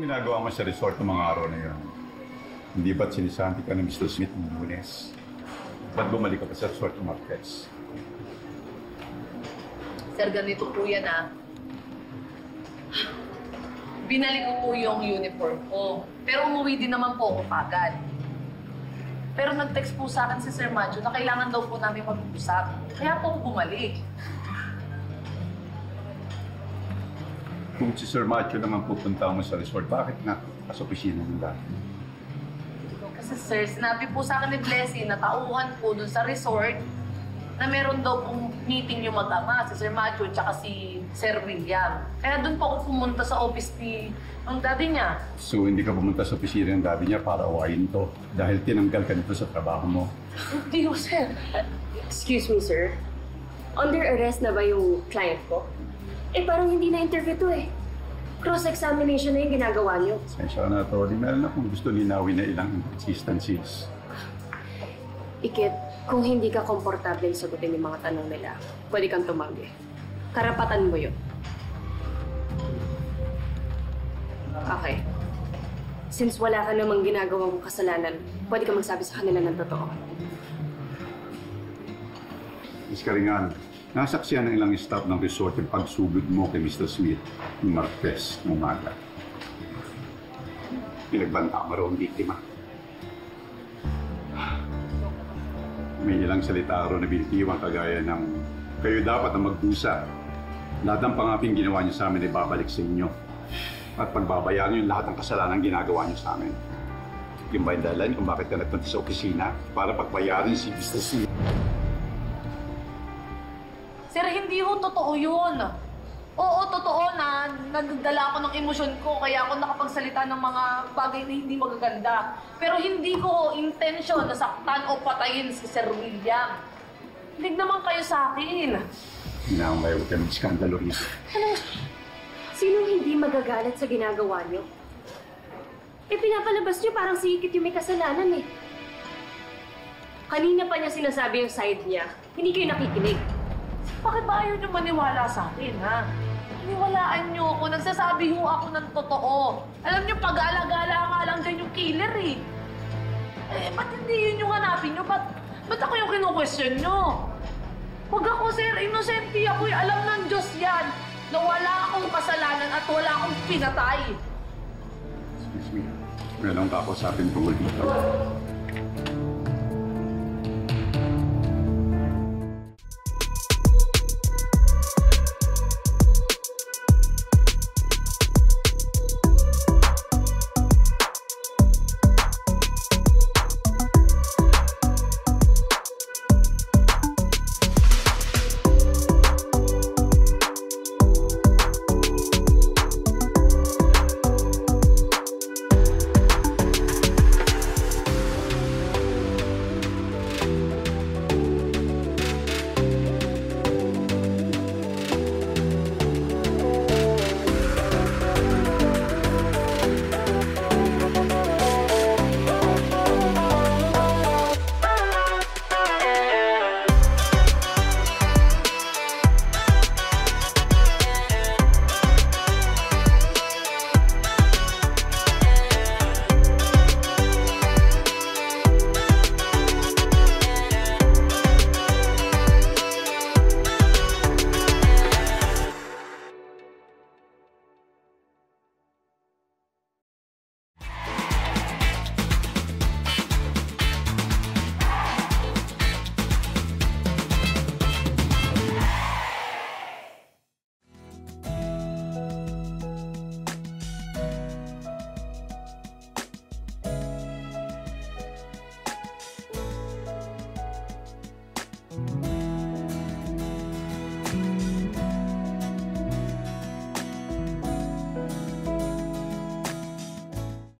ginagawa mo sa resort ng mga araw na yun? Hindi ba't sinisanti ka ng Mr. Smith ng Lunes? Ba't bumalik ka pa sa resort ng Marquez? Sir, ganito po yan Binalik ko po yung uniform ko. Pero umuwi din naman po ako agad. Pero nag-text po sa akin si Sir Macho na kailangan daw po namin mag-usap. Kaya po ako bumalik. Kung si Sir Macho naman pupunta mo sa resort, bakit na sa opisina ng dati? Kasi sir, sinabi po sa akin ni Blessy na tauhan po dun sa resort na meron daw pong meeting yung mag-ama, si Sir Macho at si Sir William. Kaya dun po ako pumunta sa office ng daddy niya. So hindi ka pumunta sa opisina ng daddy niya para awayin to dahil tinanggal ka nito sa trabaho mo? Hindi ko, sir. Excuse me, sir. Under arrest na ba yung client ko? Parang hindi na-interview to Cross-examination na yung ginagawa niyo. Sensya ka na, Tony. Meron akong gusto linawin na ilang inconsistencies. Ikit, kung hindi ka komportable sagutin yung mga tanong nila, pwede kang tumanggi. Karapatan mo yun. Okay. Since wala ka namang ginagawang kasalanan, pwede ka magsabi sa kanila ng totoo. Miss Karingan, nasaksihan ng ilang staff ng resort yung pagsugod mo kay Mr. Smith ng Marquez ng umaga. Pinagbanta mo raw ang biktima. May ilang salita raw na binitiwang kagaya ng kayo dapat na magdusa. Lahat ng pangaping ginawa niyo sa amin ay babalik sa inyo. At pagbabayaran niyo lahat ng kasalanan ginagawa niyo sa amin. Yung ba yung dahilan kung bakit ka nagpunta sa opisina para pagbayaran si Mr. Smith? Sir, hindi ho totoo yun. Oo, totoo na nagdala ako ng emosyon ko kaya ako nakapagsalita ng mga bagay na hindi magaganda. Pero hindi ko intensyon na saktan o patayin si Sir William. Hindi naman kayo sa akin. Hinamay ko kayo mag-skandalo rito. Sinong hindi magagalit sa ginagawa niyo? Pinapalabas niyo parang si Ikit yung may kasalanan Kanina pa niya sinasabi yung side niya. Hindi kayo nakikinig. Bakit ba ayaw niyo maniwala sa akin, ha? Paniwalaan niyo ako. Nagsasabi ho ako ng totoo. Alam niyo, pag-alagala nga lang dyan yung killer, ba't hindi yun yung hanapin niyo? Ba't ako yung kinu-question niyo? Huwag ako, sir. Inosente ako. Alam ng Diyos yan na wala akong kasalanan at wala akong pinatay. Excuse me. Meron ka ako sa atin tungkol dito.